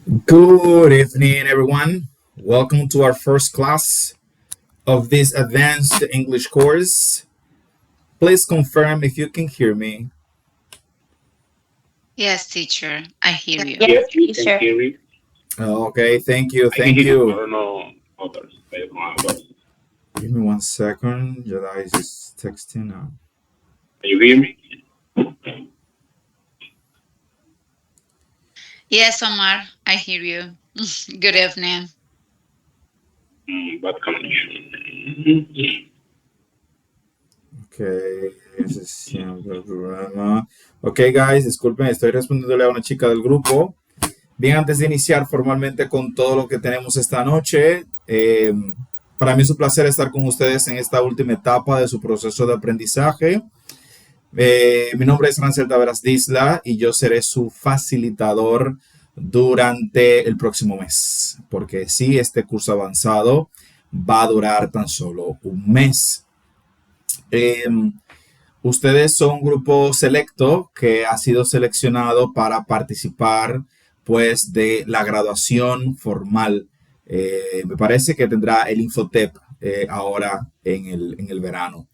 Good evening, everyone. Welcome to our first class of this advanced English course. Please confirm if you can hear me. Yes, teacher, I hear you. Yes, Yes, we can teacher. hear you. Okay, thank you, I can thank hear you. I you. don't know others. I don't know others. Give me 1 second. Jedi is just texting now. Can you hear me? Yes, Omar, I hear you. Good evening. Bad connection. Okay, ese es siempre el problema. Ok, guys, disculpen, estoy respondiéndole a una chica del grupo. Bien, antes de iniciar formalmente con todo lo que tenemos esta noche, para mí es un placer estar con ustedes en esta última etapa de su proceso de aprendizaje. Mi nombre es Rancel Taveras Disla y yo seré su facilitador durante el próximo mes, porque sí, este curso avanzado va a durar tan solo un mes. Eh, Ustedes son un grupo selecto que ha sido seleccionado para participar pues de la graduación formal. Me parece que tendrá el Infotep ahora en el verano.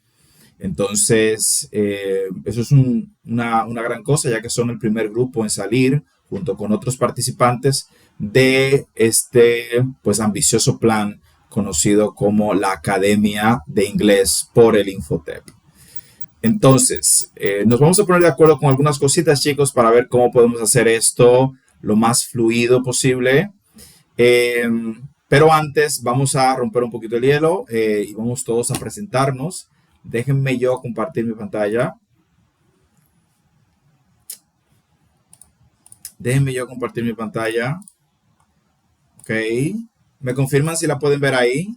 Entonces, eso es una gran cosa, ya que son el primer grupo en salir, junto con otros participantes, de este pues ambicioso plan conocido como la Academia de Inglés por el Infotep. Entonces, nos vamos a poner de acuerdo con algunas cositas, chicos, para ver cómo podemos hacer esto lo más fluido posible. Eh, pero antes vamos a romper un poquito el hielo y vamos todos a presentarnos. Déjenme yo compartir mi pantalla. Déjenme yo compartir mi pantalla. Ok. ¿Me confirman si la pueden ver ahí?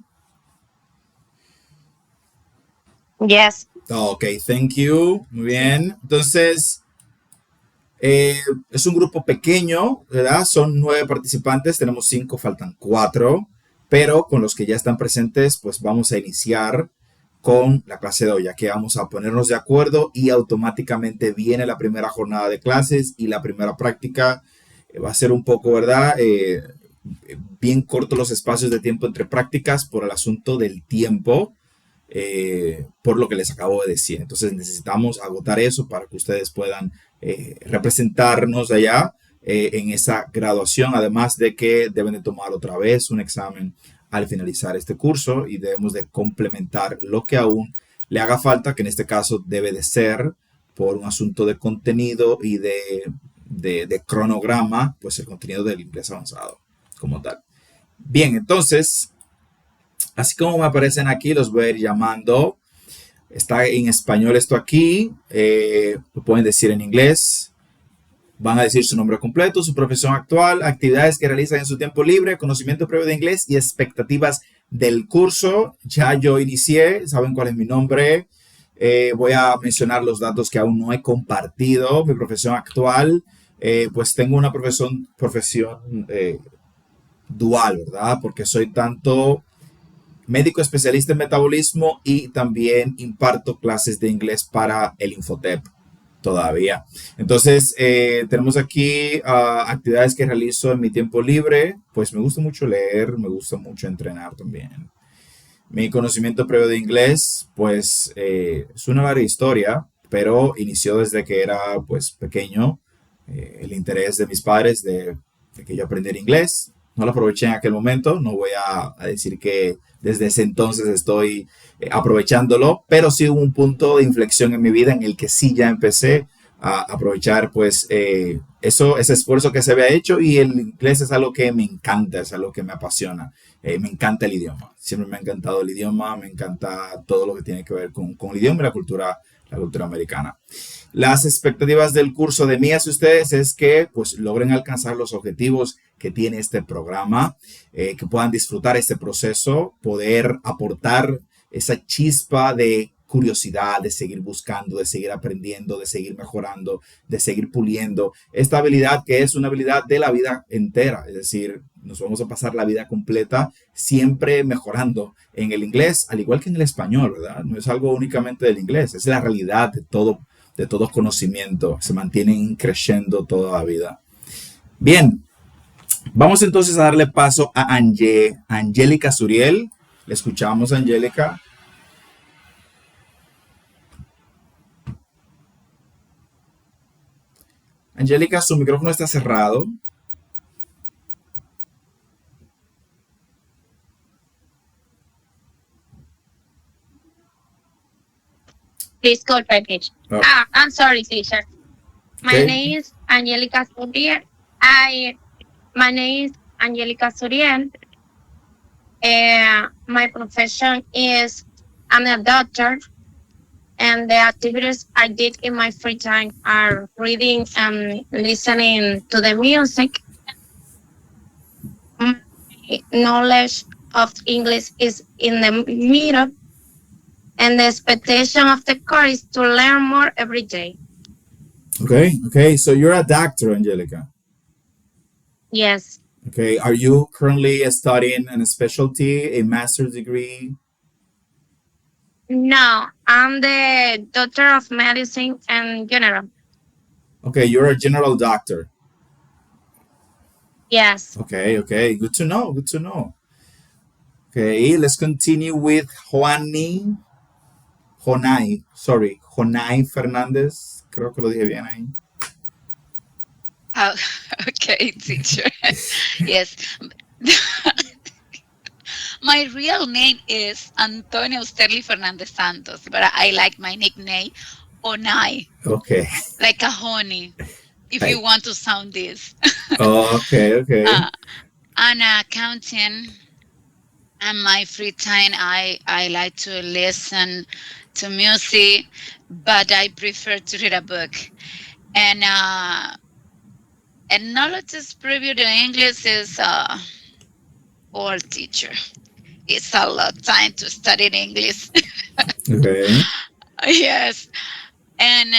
Yes. Ok, thank you. Muy bien. Entonces, es un grupo pequeño, ¿verdad? Son 9 participantes, tenemos 5, faltan 4, pero con los que ya están presentes, pues vamos a iniciar con la clase de hoy, ya que vamos a ponernos de acuerdo y automáticamente viene la primera jornada de clases y la primera práctica. Va a ser un poco, ¿verdad? Bien cortos los espacios de tiempo entre prácticas por el asunto del tiempo, por lo que les acabo de decir. Entonces necesitamos agotar eso para que ustedes puedan representarnos allá en esa graduación, además de que deben de tomar otra vez un examen al finalizar este curso y debemos de complementar lo que aún le haga falta, que en este caso debe de ser por un asunto de contenido y de cronograma, pues el contenido del inglés avanzado como tal. Bien, entonces, así como me aparecen aquí, los voy a ir llamando. Está en español esto aquí, lo pueden decir en inglés. Van a decir su nombre completo, su profesión actual, actividades que realizan en su tiempo libre, conocimiento previo de inglés y expectativas del curso. Ya yo inicié, saben cuál es mi nombre. Voy a mencionar los datos que aún no he compartido. Mi profesión actual, pues tengo una profesión dual, ¿verdad? Porque soy tanto médico especialista en metabolismo y también imparto clases de inglés para el Infotep todavía. Entonces, tenemos aquí actividades que realizo en mi tiempo libre. Pues me gusta mucho leer, me gusta mucho entrenar también. Mi conocimiento previo de inglés, pues es una larga historia, pero inició desde que era pues pequeño. El interés de mis padres de que yo aprendiera inglés. No lo aproveché en aquel momento, no voy a decir que desde ese entonces estoy aprovechándolo, pero sí hubo un punto de inflexión en mi vida en el que sí ya empecé a aprovechar pues ese esfuerzo que se había hecho, y el inglés es algo que me encanta, es algo que me apasiona. Me encanta el idioma, siempre me ha encantado el idioma, me encanta todo lo que tiene que ver con el idioma y la cultura americana. Las expectativas del curso de mí hacia ustedes es que pues logren alcanzar los objetivos que tiene este programa, que puedan disfrutar este proceso, poder aportar esa chispa de curiosidad, de seguir buscando, de seguir aprendiendo, de seguir mejorando, de seguir puliendo esta habilidad que es una habilidad de la vida entera. Es decir, nos vamos a pasar la vida completa siempre mejorando en el inglés, al igual que en el español, ¿verdad? No es algo únicamente del inglés, es la realidad de todo conocimiento. Se mantienen creciendo toda la vida. Bien, Vamos entonces a darle paso a Angélica Suriel. Le escuchamos, Angélica. Angélica, su micrófono está cerrado. Please call by page. Oh, I'm sorry, teacher. My okay. name is Angelica Suriel. My name is Angelica Suriel. My profession is I'm a doctor, and the activities I did in my free time are reading and listening to the music. My knowledge of English is in the middle, and the expectation of the course is to learn more every day. Okay. So you're a doctor, Angelica. Yes. Okay. Are you currently studying a specialty, a master's degree? No, I'm the doctor of medicine and general. Okay, you're a general doctor. Yes. Okay. Good to know. Okay, let's continue with Jonay Fernández. Creo que lo dije bien ahí. Oh, okay, teacher. Yes. My real name is Antonio Sterling Fernandez Santos, but I like my nickname Onai, Okay. like a honey, if you want to sound this. Okay. And accounting and my free time, I like to listen to music, but I prefer to read a book. And knowledge is preview to English is all teacher. It's a lot of time to study English. Okay. Yes. And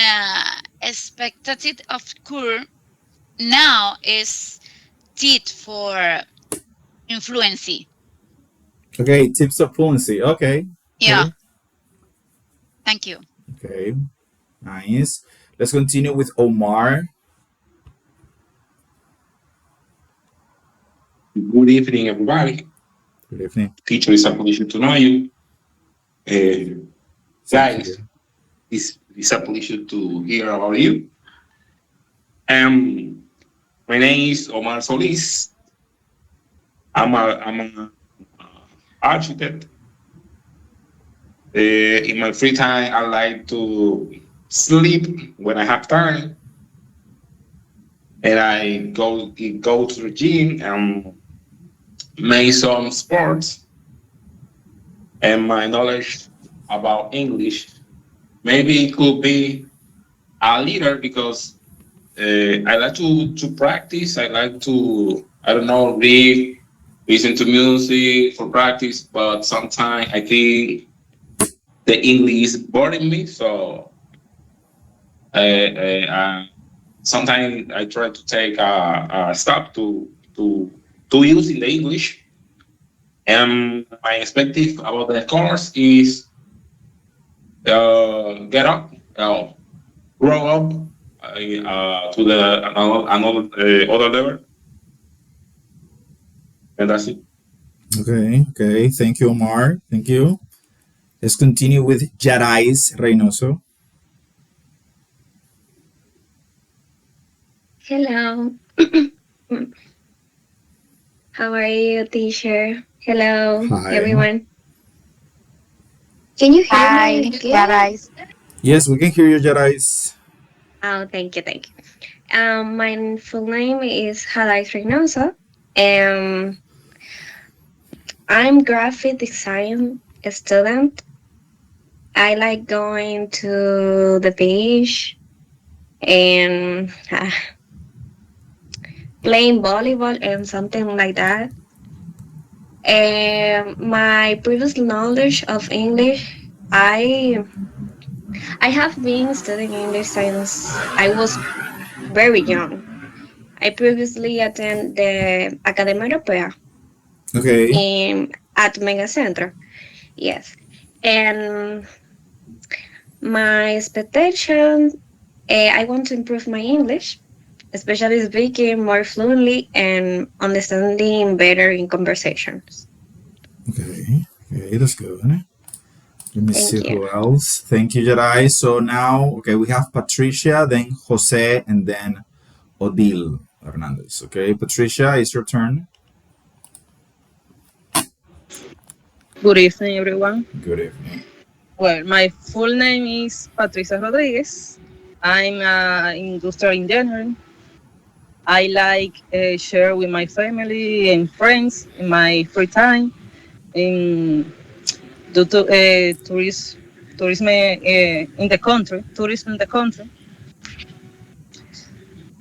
expected of course now is teach for influency. Okay, tips of fluency. Okay. Yeah. Thank you. Okay. Nice. Let's continue with Omar. Good evening, everybody. Good evening. Teacher, it's a pleasure to know you. Guys, it's a pleasure to hear about you. My name is Omar Solis. I'm a architect. In my free time, I like to sleep when I have time, and I go to the gym and make some sports. And my knowledge about English maybe it could be a little because I like to practice. I like to read, listen to music for practice. But sometimes I think the English is boring me, so sometimes I try to take a stop to using the English. And my expectation about the course is get up, grow up to the another other level, and that's it. Okay. Thank you, Omar. Thank you. Let's continue with Jarais Reynoso. Hello. How are you, teacher? Hello, Hi. everyone. Can you hear Hi, me? Okay? guys. Yes, we can hear you, Jarais. Oh, thank you. My full name is Jarais Reynoso. I'm graphic design student. I like going to the beach and playing volleyball and something like that. My previous knowledge of English, I have been studying English since I was very young. I previously attended the Academia Europea Okay. at Megacentro. Yes. And my expectation, I want to improve my English. especially speaking more fluently and understanding better in conversations. Okay, okay, that's good. Let me see Thank you. who else. Thank you, Jedi. So now, okay, we have Patricia, then Jose, and then Odile Hernandez. Okay, Patricia, it's your turn. Good evening, everyone. Good evening. Well, my full name is Patricia Rodriguez. I'm an industrial engineer. I like share with my family and friends in my free time in due to tourism in the country, tourism in the country.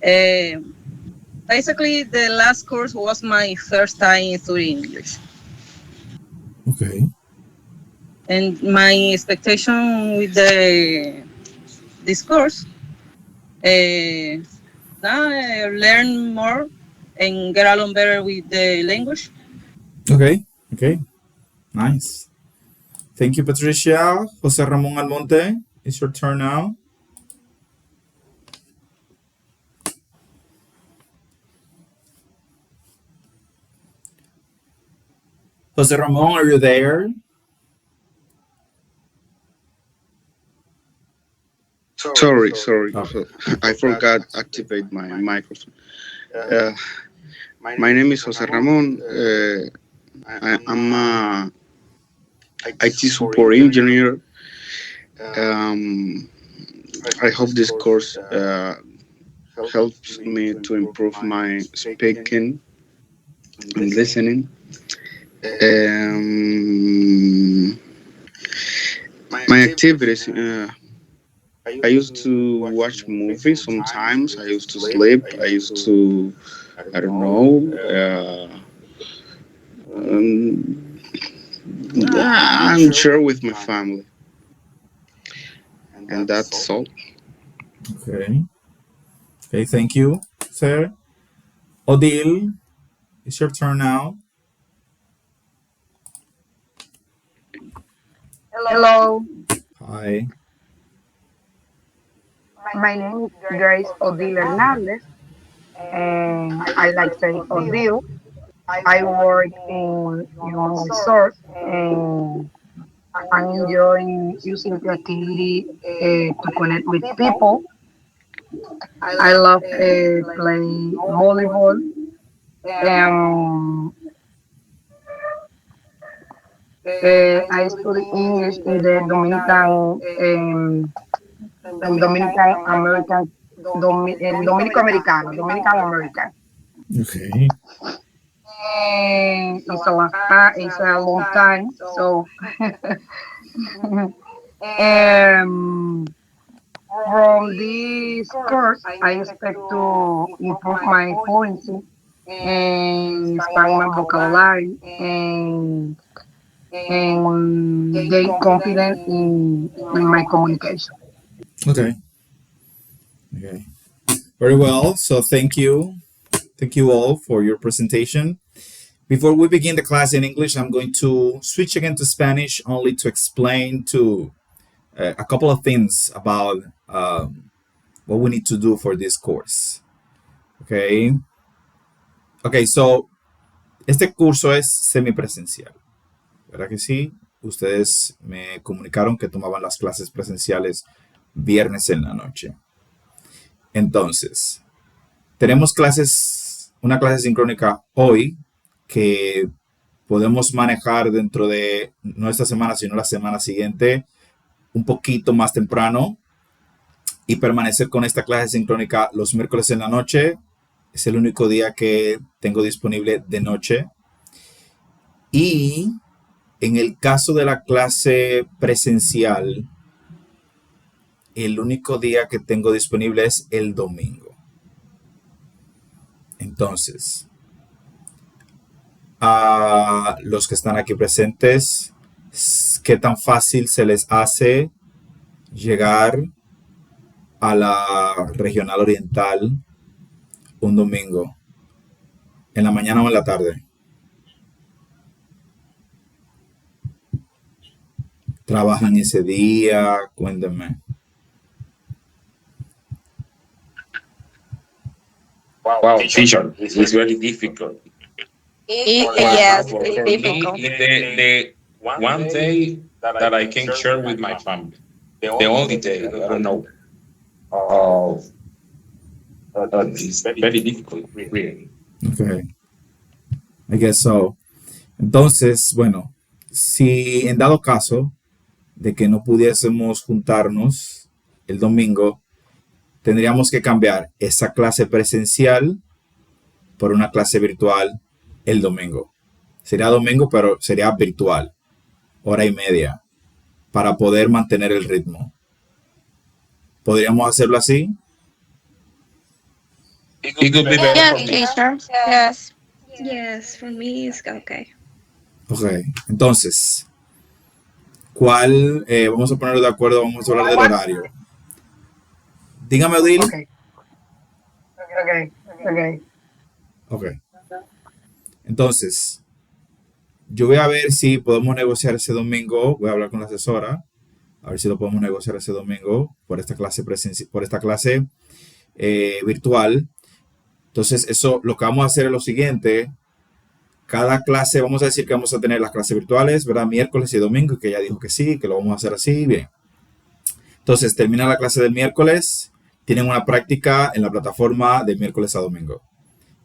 Uh, Basically, the last course was my first time studying English, Okay. and my expectation with the this course. Uh, Now I learn more and get along better with the language. Okay. Okay. Nice. Thank you, Patricia. Jose Ramon Almonte, it's your turn now. Jose Ramon, are you there? Sorry. Okay. I forgot activate my microphone. Uh, my name is Jose Ramon. I'm a IT support engineer. Um, I hope this course helps me to improve my speaking and listening. Um, my activities. I used to watch movies sometimes. I used to sleep. I used to, I don't know. Um, I'm sure with my family, and that's all. Okay. Okay, thank you, sir. Odile, it's your turn now. Hello, Hi. my name is Grace Odile Hernandez, and I like saying Odile. I work in human resource, and I'm enjoying using creativity to connect with people. I love playing volleyball, and I study English in the Dominican American, Dominican American. Okay. And it's a long time. So from this course, I expect to improve my fluency and expand my vocabulary and gain confidence in my communication. Okay. Okay. Very well. So thank you. Thank you all for your presentation. Before we begin the class in English, I'm going to switch again to Spanish only to explain to a couple of things about what we need to do for this course. Okay. Okay, so este curso es semipresencial, ¿verdad que sí? Ustedes me comunicaron que tomaban las clases presenciales viernes en la noche. Entonces, tenemos una clase sincrónica hoy que podemos manejar dentro de no esta semana, sino la semana siguiente, un poquito más temprano y permanecer con esta clase sincrónica los miércoles en la noche. Es el único día que tengo disponible de noche. Y en el caso de la clase presencial, el único día que tengo disponible es el domingo. Entonces, a los que están aquí presentes, ¿qué tan fácil se les hace llegar a la regional oriental un domingo? ¿En la mañana o en la tarde? ¿Trabajan ese día? Cuéntenme. Wow, teacher, it's very difficult. Yes, For it's me, difficult. the one day that I can share with my family, the only day, I don't know. Uh, it's very difficult, really. Okay, I guess so. Entonces, bueno, si en dado caso de que no pudiésemos juntarnos el domingo, tendríamos que cambiar esa clase presencial por una clase virtual el domingo. Sería domingo, pero sería virtual, hora y media, para poder mantener el ritmo. ¿Podríamos hacerlo así? It could be better Yes, for me. teacher. Yes. Yes, for me it's okay. Ok, entonces, ¿cuál? Vamos a ponerlo de acuerdo, vamos a hablar del horario. Dígame, Odil. Okay. Okay. Ok. Entonces, yo voy a ver si podemos negociar ese domingo. Voy a hablar con la asesora. A ver si lo podemos negociar ese domingo por esta clase virtual. Entonces, eso lo que vamos a hacer es lo siguiente. Cada clase, vamos a decir que vamos a tener las clases virtuales, ¿verdad? Miércoles y domingo, que ella dijo que sí, que lo vamos a hacer así. Bien. Entonces, termina la clase del miércoles. Tienen una práctica en la plataforma de miércoles a domingo.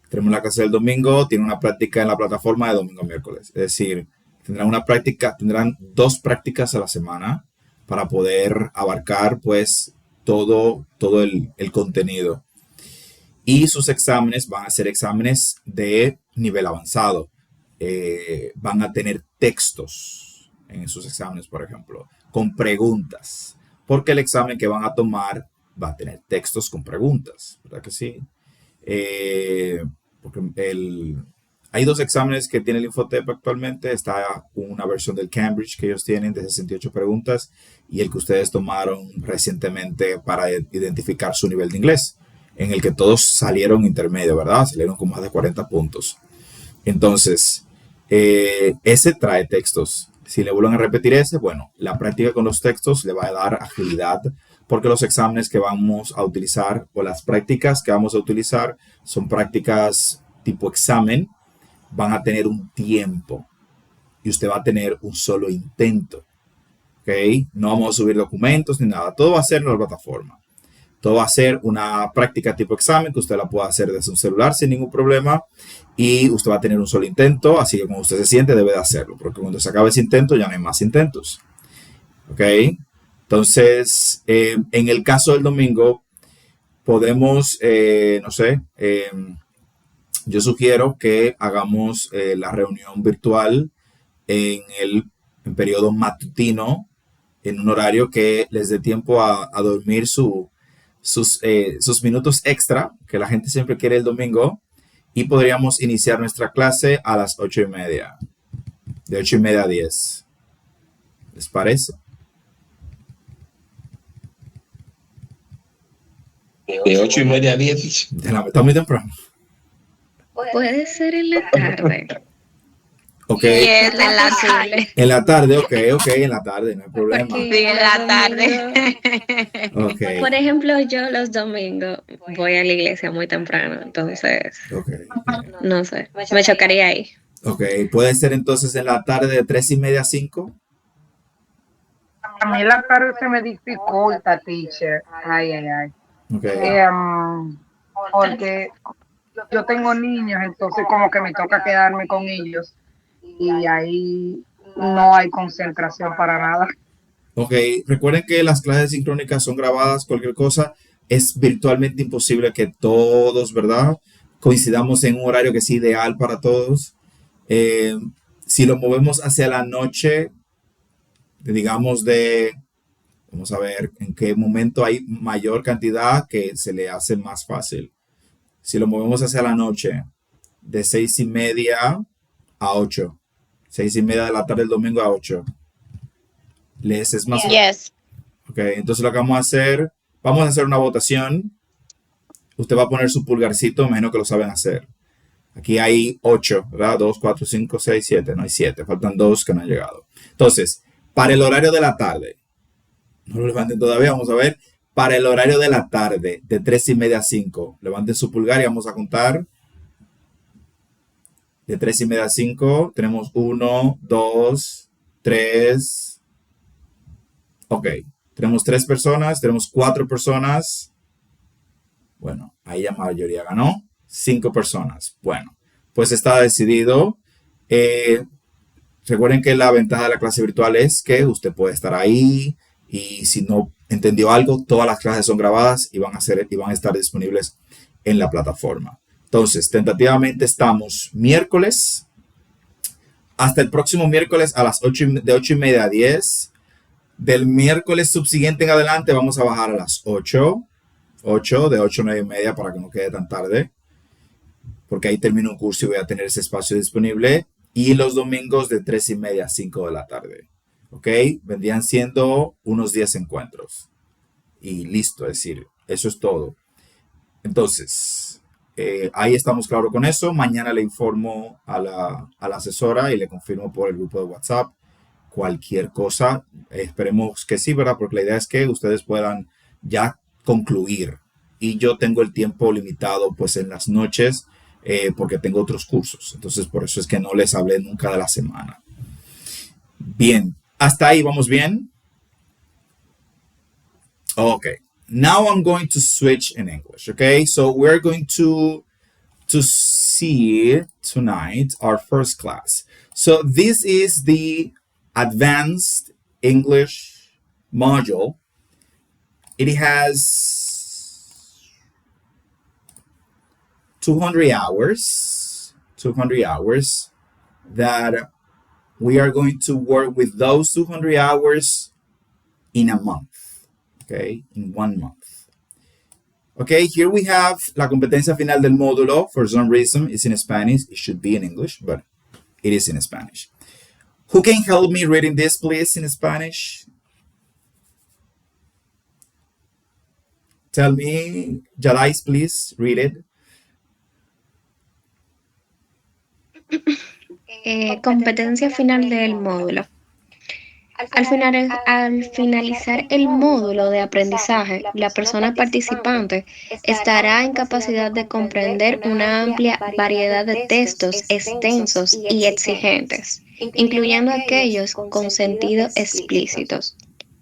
Tenemos la clase del domingo, tienen una práctica en la plataforma de domingo a miércoles. Es decir, tendrán 2 prácticas a la semana para poder abarcar pues todo el contenido. Y sus exámenes van a ser exámenes de nivel avanzado. Van a tener textos en sus exámenes, por ejemplo, con preguntas. Porque el examen que van a tomar va a tener textos con preguntas, ¿verdad que sí? Porque hay 2 exámenes que tiene el Infotep actualmente. Está una versión del Cambridge que ellos tienen de 68 preguntas y el que ustedes tomaron recientemente para identificar su nivel de inglés, en el que todos salieron intermedio, ¿verdad? Salieron con más de 40 puntos. Entonces, ese trae textos. Si le vuelven a repetir ese, bueno, la práctica con los textos le va a dar agilidad, porque los exámenes que vamos a utilizar o las prácticas que vamos a utilizar son prácticas tipo examen, van a tener un tiempo y usted va a tener un solo intento. ¿Ok? No vamos a subir documentos ni nada, todo va a ser en la plataforma. Todo va a ser una práctica tipo examen que usted la puede hacer desde un celular sin ningún problema y usted va a tener un solo intento, así que cuando usted se siente debe de hacerlo, porque cuando se acabe ese intento ya no hay más intentos. ¿Ok? Entonces, en el caso del domingo, podemos, no sé, yo sugiero que hagamos la reunión virtual en periodo matutino, en un horario que les dé tiempo a dormir sus minutos extra, que la gente siempre quiere el domingo, y podríamos iniciar nuestra clase a las 8:30, de 8:30 a 10. ¿Les parece? De 8:30 a 10. Está muy temprano. Puede ser en la tarde. Ok. Yes, en la tarde. En la tarde, ok, en la tarde, no hay problema. Porque Sí, en la los tarde. Ok, Por ejemplo, yo los domingos voy a la iglesia muy temprano, entonces, ok. no sé, me chocaría ahí. Ok, puede ser entonces en la tarde de 3:30 a 5. A mí la tarde se me dificulta, teacher. Ay. Ok, Porque yo tengo niños, entonces como que me toca quedarme con ellos y ahí no hay concentración para nada. ok. Recuerden que las clases sincrónicas son grabadas, cualquier cosa. Es virtualmente imposible que todos, ¿verdad? Coincidamos en un horario que es ideal para todos. Si lo movemos hacia la noche, digamos vamos a ver en qué momento hay mayor cantidad que se le hace más fácil. Si lo movemos hacia la noche, de 6:30 a 8. 6:30 de la tarde el domingo a 8. Les es más fácil. Yes. Ok, entonces lo que vamos a hacer una votación. Usted va a poner su pulgarcito, menos que lo saben hacer. Aquí hay 8, ¿verdad? 2, 4, 5, 6, 7. No hay 7, faltan 2 que no han llegado. Entonces, para el horario de la tarde, no lo levanten todavía, vamos a ver. para el horario de la tarde, de 3:30 a 5. Levanten su pulgar y vamos a contar. De 3:30 a 5 tenemos 1, 2, 3. Ok, tenemos 3 personas, tenemos 4 personas. Bueno, ahí la mayoría ganó. 5 personas. Bueno, pues está decidido. Recuerden que la ventaja de la clase virtual es que usted puede estar ahí y si no entendió algo, todas las clases son grabadas y van a estar disponibles en la plataforma. Entonces, tentativamente estamos miércoles. Hasta el próximo miércoles a las 8:30 a 10. Del miércoles subsiguiente en adelante vamos a bajar a las 8. De 8 a 9:30 para que no quede tan tarde. Porque ahí termino un curso y voy a tener ese espacio disponible. Y los domingos de 3:30 a 5 de la tarde. ¿Ok? Vendrían siendo unos 10 encuentros. Y listo, es decir, eso es todo. Entonces, ahí estamos claros con eso. Mañana le informo a la asesora y le confirmo por el grupo de WhatsApp cualquier cosa. Esperemos que sí, ¿verdad? Porque la idea es que ustedes puedan ya concluir. Y yo tengo el tiempo limitado pues en las noches porque tengo otros cursos. Entonces, por eso es que no les hablé nunca de la semana. Bien, hasta ahí vamos bien. Okay, now I'm going to switch in English. Okay, so we're going to see tonight our first class. So this is the advanced English module. It has 200 hours that we are going to work with those 200 hours in a month. Okay, in 1 month. Okay, here we have la competencia final del módulo. For some reason, it's in Spanish. It should be in English, but it is in Spanish. Who can help me reading this, please, in Spanish? Tell me, Yadais, please, read it. Competencia final del módulo. Al finalizar el módulo de aprendizaje, la persona participante estará en capacidad de comprender una amplia variedad de textos extensos y exigentes, incluyendo aquellos con sentido explícitos.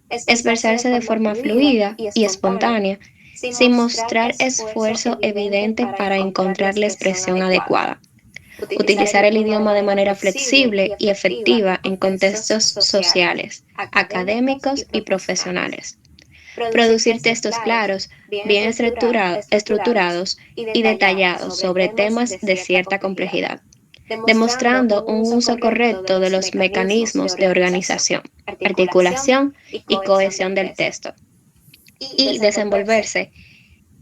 Expresarse de forma fluida y espontánea, sin mostrar esfuerzo evidente para encontrar la expresión adecuada. Utilizar el idioma de manera flexible y efectiva en contextos sociales, académicos y profesionales. Producir textos claros, bien estructurados y detallados sobre temas de cierta complejidad, demostrando un uso correcto de los mecanismos de organización, articulación y cohesión del texto. Y desenvolverse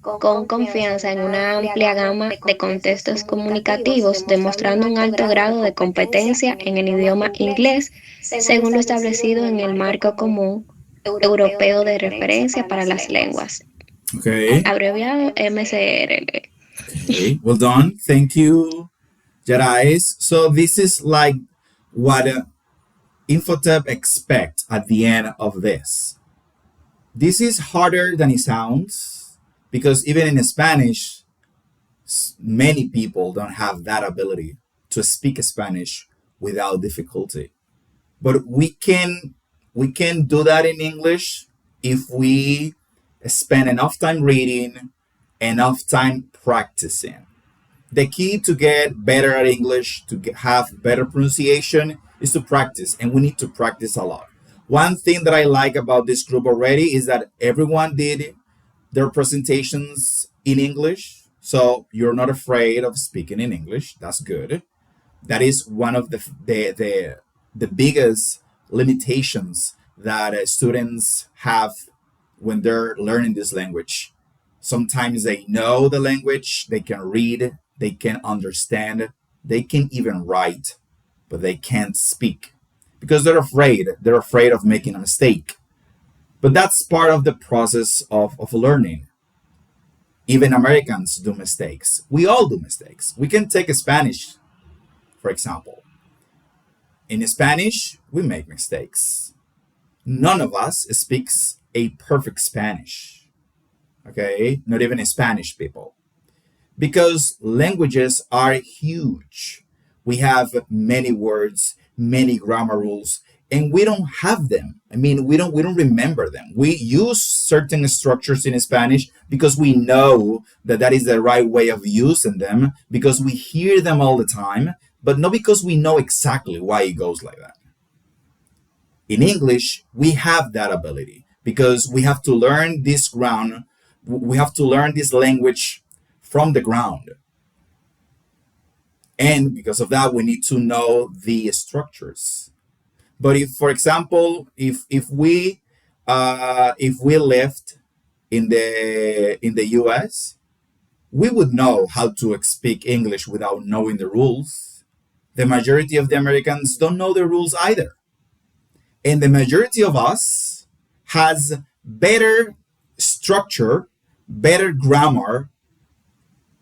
con confianza en una amplia gama de contextos comunicativos, demostrando un alto grado de competencia en el idioma inglés, según lo establecido en el marco común europeo de referencia para las lenguas. Okay. Abreviado MCRL. Okay, well done. Thank you, Jarais. So this is like what Infotep expect at the end of this. This is harder than it sounds. Because even in Spanish, many people don't have that ability to speak Spanish without difficulty. But we can do that in English if we spend enough time reading, enough time practicing. The key to get better at English, to have better pronunciation, is to practice, and we need to practice a lot. One thing that I like about this group already is that everyone did their presentations in English, so you're not afraid of speaking in English. That's good. That is one of the biggest limitations that students have when they're learning this language. Sometimes they know the language, they can read, they can understand, they can even write, but they can't speak because they're afraid. They're afraid of making a mistake. But that's part of the process of learning. Even Americans do mistakes. We all do mistakes. We can take Spanish, for example. In Spanish, we make mistakes. None of us speaks a perfect Spanish. Okay, not even Spanish people, because languages are huge. We have many words, many grammar rules, and we don't have them. I mean, we don't remember them. We use certain structures in Spanish because we know that that is the right way of using them, because we hear them all the time, but not because we know exactly why it goes like that. In English, we have that ability because we have to learn this ground, we have to learn this language from the ground. And because of that, we need to know the structures. But if, for example, if we lived in the US, we would know how to speak English without knowing the rules. The majority of the Americans don't know the rules either. And the majority of us has better structure, better grammar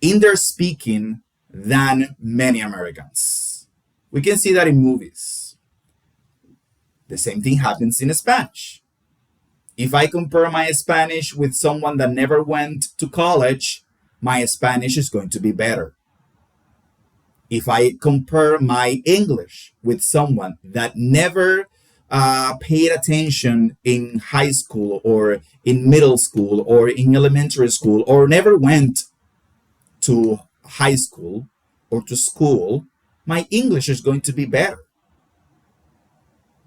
in their speaking than many Americans. We can see that in movies. The same thing happens in Spanish. If I compare my Spanish with someone that never went to college, my Spanish is going to be better. If I compare my English with someone that never paid attention in high school or in middle school or in elementary school or never went to high school or to school, my English is going to be better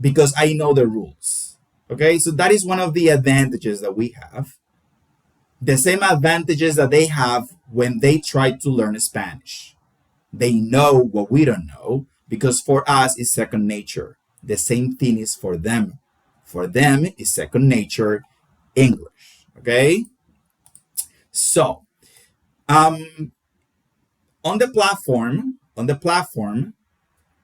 because I know the rules. Okay, so that is one of the advantages that we have. The same advantages that they have when they try to learn Spanish. They know what we don't know because for us it's second nature. The same thing is for them. For them is second nature English. Okay? So, on the platform,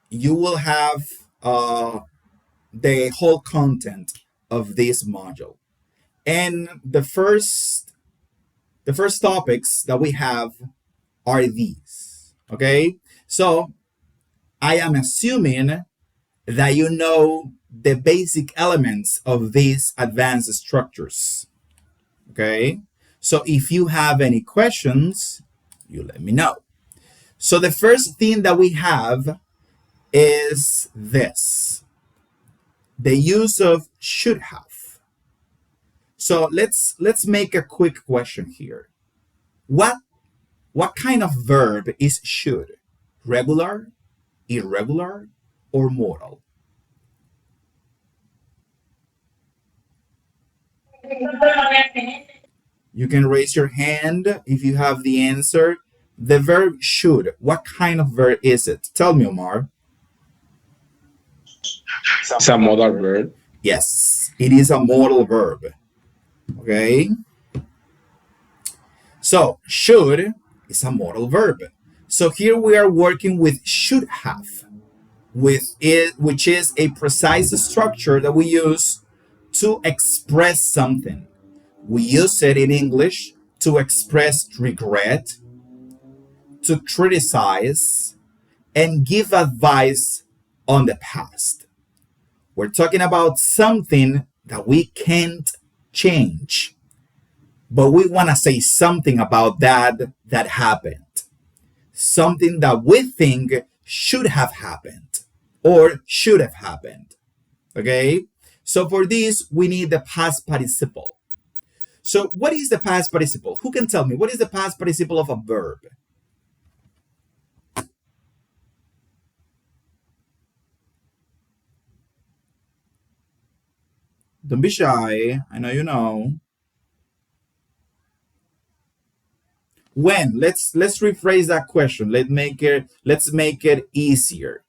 you will have the whole content of this module. And the first topics that we have are these. Okay? So, I am assuming that you know the basic elements of these advanced structures. Okay? So if you have any questions, you let me know. So the first thing that we have is this. The use of should have. So let's make a quick question here. What kind of verb is should? Regular, irregular, or modal? You can raise your hand if you have the answer. The verb should, what kind of verb is it? Tell me, Omar. It's a modal verb. Yes, it is a modal verb. Okay? So, should is a modal verb. So here we are working with should have, with it, which is a precise structure that we use to express something. We use it in English to express regret, to criticize, and give advice on the past. We're talking about something that we can't change, but we want to say something about that happened. Something that we think should have happened or should have happened. Okay? So for this, we need the past participle. So what is the past participle? Who can tell me what is the past participle of a verb? Don't be shy. I know you know. When? Let's rephrase that question. Let's make it easier.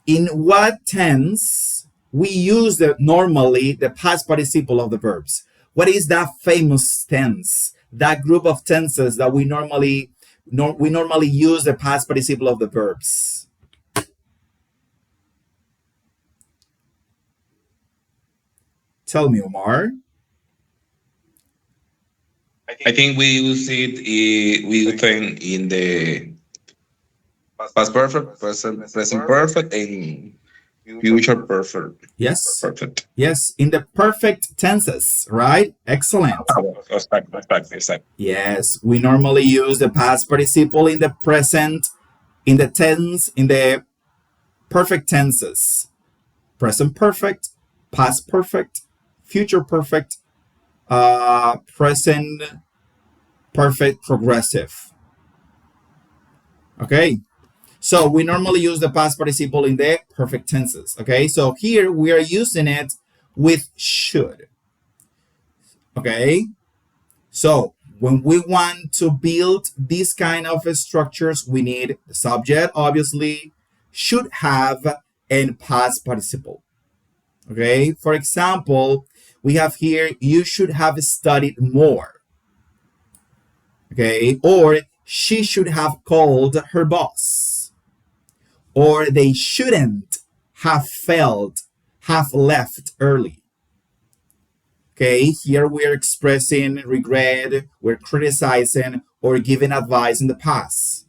In what tense we use normally the past participle of the verbs? What is that famous tense? That group of tenses that we normally use the past participle of the verbs. Tell me, Omar. I think we use it. We use it in the past perfect, present perfect, and Future perfect. Yes. Perfect. Yes, in the perfect tenses, right? Excellent. Exactly. Yes, we normally use the past participle in the present, in the tense, in the perfect tenses. Present perfect, past perfect, future perfect, present perfect progressive. Okay, so we normally use the past participle in the perfect tenses. Okay, so here we are using it with should. Okay, so when we want to build these kind of structures, we need the subject, obviously, should have, and past participle. Okay, for example, we have here, you should have studied more. Okay, or she should have called her boss. Or they shouldn't have left early. Okay, here we're expressing regret, we're criticizing, or giving advice in the past.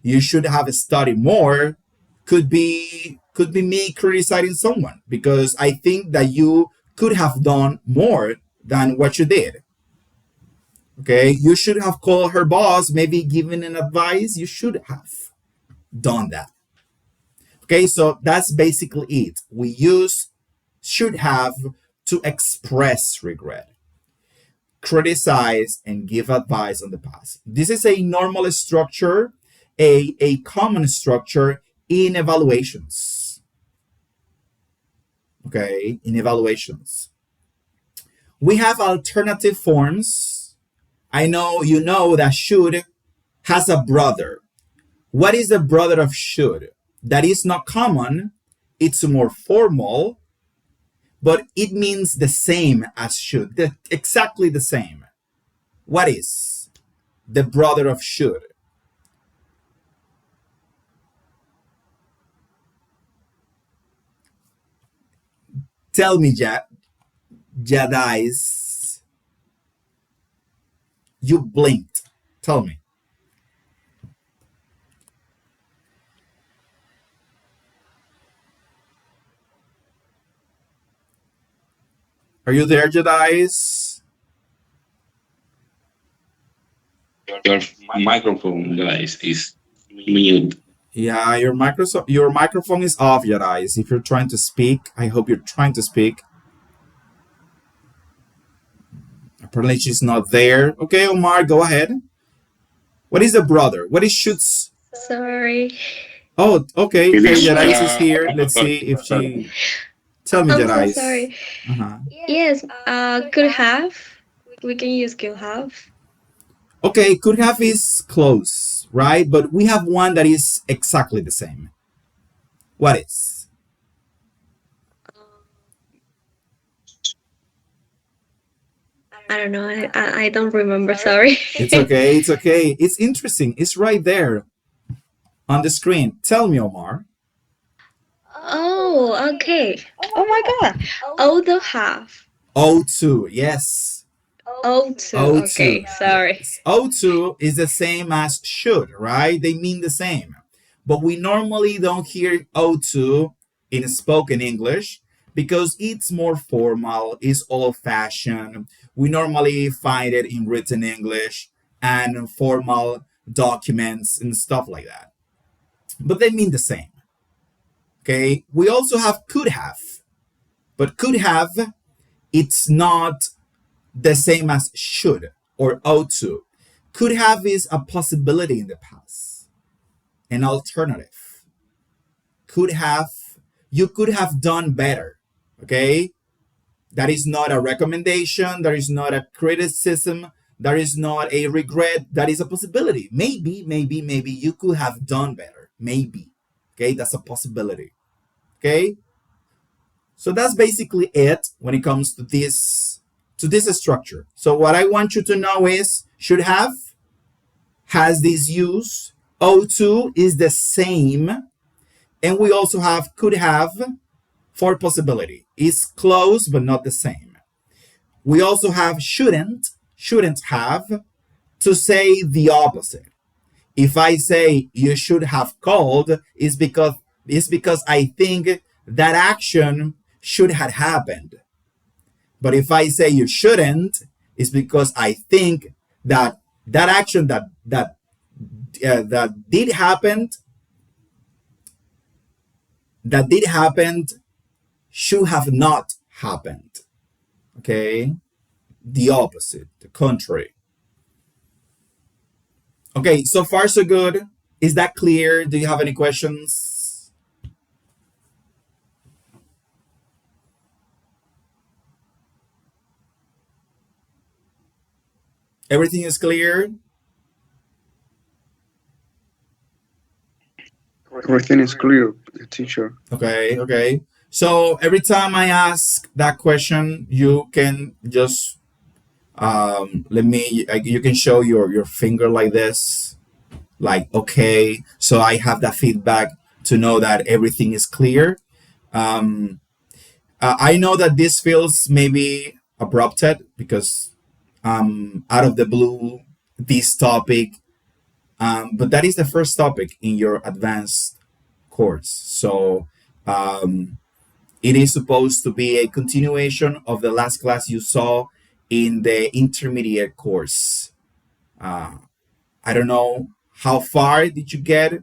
You should have studied more could be me criticizing someone because I think that you could have done more than what you did. Okay, you should have called her boss, maybe given an advice. You should have done that. Okay, so that's basically it. We use should have to express regret, criticize, and give advice on the past. This is a normal structure, a common structure in evaluations. Okay, in evaluations. We have alternative forms. I know you know that should has a brother. What is the brother of should? That is not common. It's more formal, but it means the same as should, exactly the same. What is the brother of should? Tell me, Jadais. You blinked. Tell me. Are you there, Jadais? Your microphone, guys, is mute. Yeah, your microphone is off, Jadais. If you're trying to speak, I hope you're trying to speak. Apparently she's not there. Okay, Omar, go ahead. What is the brother? What is shoots? Sorry. Oh, okay. Hey, Jadais is here. Let's see if she... Tell me, I'm so Jadais. sorry. Uh-huh. Yes, could have. We can use could have. Okay, could have is close, right? But we have one that is exactly the same. What is? I don't know. I don't remember. Sorry. It's okay. It's okay. It's interesting. It's right there on the screen. Tell me, Omar. Oh, okay. Oh my God. Although have. O2, yes. O2. O2. Okay, sorry. Yes. O2 is the same as should, right? They mean the same. But we normally don't hear O2 in spoken English because it's more formal, it's old-fashioned. We normally find it in written English and formal documents and stuff like that. But they mean the same. Okay, we also have could have, but could have, it's not the same as should or ought to. Could have is a possibility in the past, an alternative. Could have, you could have done better. Okay, that is not a recommendation, that is not a criticism, that is not a regret, that is a possibility. Maybe you could have done better. Maybe. Okay, that's a possibility. Okay, so that's basically it when it comes to this structure. So what I want you to know is should have has this use, O2 is the same, and we also have could have for possibility. It's close but not the same. We also have shouldn't have to say the opposite. If I say you should have called, it's because I think that action should have happened. But if I say you shouldn't, it's because I think that that action that did happen, should have not happened. Okay, the opposite, the contrary. Okay, so far so good. Is that clear? Do you have any questions? Everything is clear? Everything is clear, teacher. Okay. So every time I ask that question, you can just you can show your finger like this, like okay. So I have that feedback to know that everything is clear. I know that this feels maybe abrupted because out of the blue, this topic, but that is the first topic in your advanced course. So it is supposed to be a continuation of the last class you saw in the intermediate course. I don't know how far did you get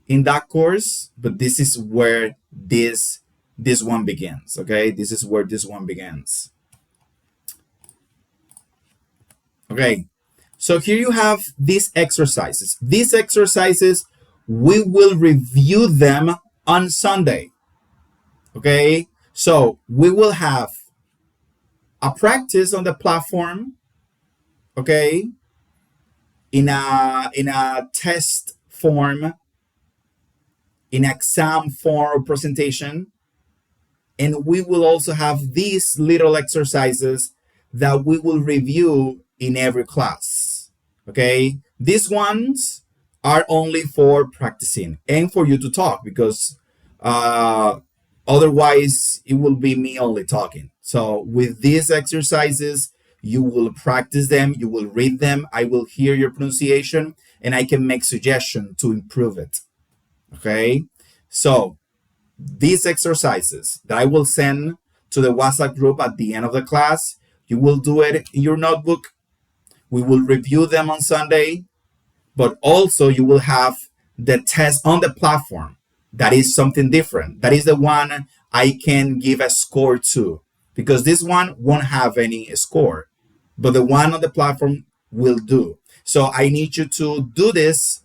in that course, but this is where this one begins. Okay, this is where this one begins. Okay, so here you have these exercises. These exercises, we will review them on Sunday. Okay, so we will have a practice on the platform, okay, in a test form, in exam form presentation, and we will also have these little exercises that we will review in every class. Okay, these ones are only for practicing and for you to talk, because otherwise it will be me only talking. So with these exercises, you will practice them, you will read them, I will hear your pronunciation, and I can make suggestions to improve it. Okay, so these exercises that I will send to the WhatsApp group at the end of the class, you will do it in your notebook. We will review them on Sunday, but also you will have the test on the platform. That is something different. That is the one I can give a score to, because this one won't have any score, but the one on the platform will do. So I need you to do this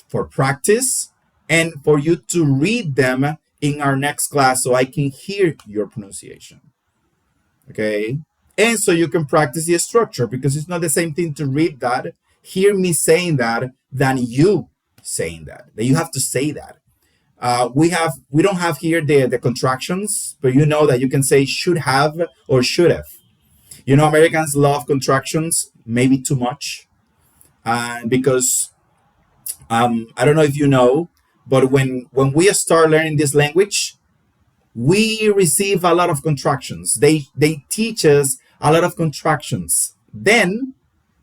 for practice and for you to read them in our next class so I can hear your pronunciation. Okay? And so you can practice the structure, because it's not the same thing to read that, hear me saying that, than you saying that. That you have to say that. We don't have here the contractions, but you know that you can say should have or should have. You know, Americans love contractions, maybe too much, because I don't know if you know, but when we start learning this language, we receive a lot of contractions. They teach us a lot of contractions. Then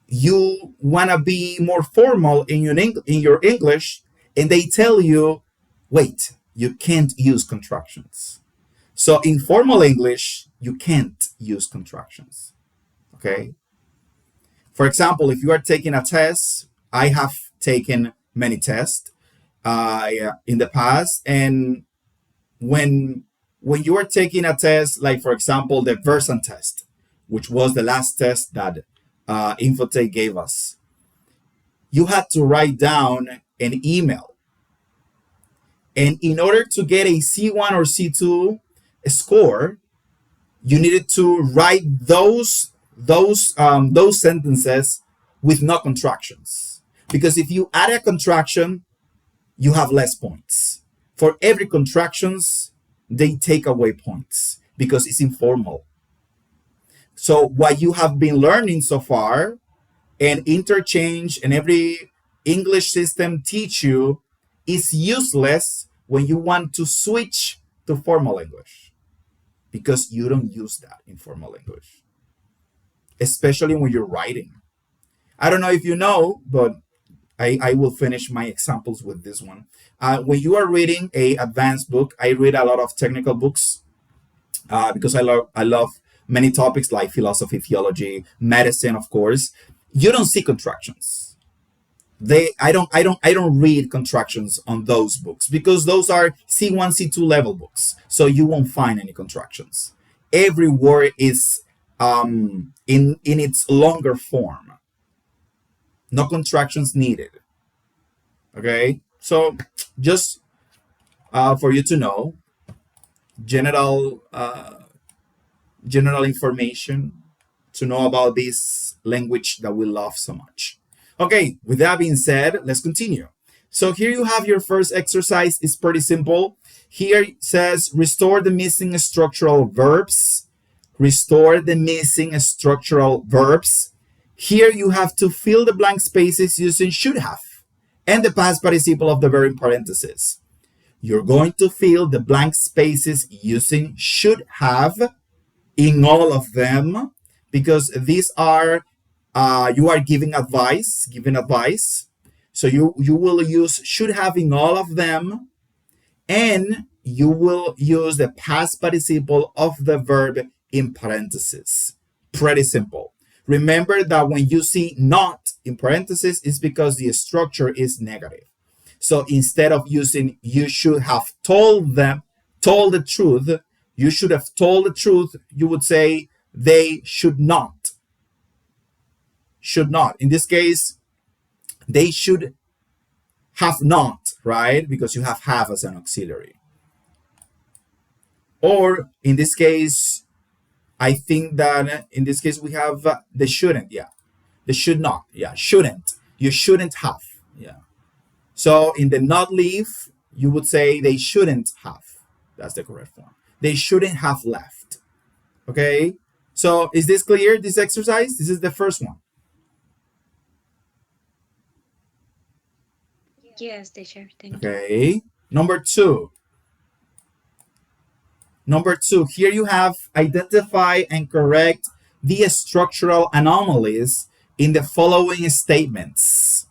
you want to be more formal in your English, and they tell you, wait, you can't use contractions. So in formal English, you can't use contractions. Okay? For example, if you are taking a test, I have taken many tests in the past, and when you are taking a test, like for example, the Versant test, which was the last test that Infotech gave us, you had to write down an email. And in order to get a C1 or C2 score, you needed to write those sentences with no contractions. Because if you add a contraction, you have less points. For every contractions, they take away points because it's informal. So what you have been learning so far, and interchange and every English system teach you, is useless when you want to switch to formal English, because you don't use that in formal English, especially when you're writing. I don't know if you know, but I will finish my examples with this one. When you are reading a advanced book, I read a lot of technical books because I love many topics like philosophy, theology, medicine, of course. You don't see contractions. I don't read contractions on those books because those are C1, C2 level books. So you won't find any contractions. Every word is in its longer form. No contractions needed. Okay, so just for you to know, general information to know about this language that we love so much. Okay, with that being said, let's continue. So here you have your first exercise. It's pretty simple. Here it says restore the missing structural verbs. Restore the missing structural verbs. Here you have to fill the blank spaces using should have and the past participle of the verb in parentheses. You're going to fill the blank spaces using should have in all of them because these are you are giving advice. So you will use should have in all of them, and you will use the past participle of the verb in parentheses. Pretty simple. Remember that when you see not in parentheses, it's because the structure is negative. So instead of using you should have told the truth, you should have told the truth, you would say they should not. Should not. In this case, they should have not, right? Because you have as an auxiliary. Or in this case, I think that in this case we have the shouldn't, yeah. The should not, yeah. Shouldn't. You shouldn't have, yeah. So in the not leave, you would say they shouldn't have. That's the correct form. They shouldn't have left. Okay? So is this clear, this exercise? This is the first one. Yes, teacher. Thank you. Okay. Number two, here you have identify and correct the structural anomalies in the following statements.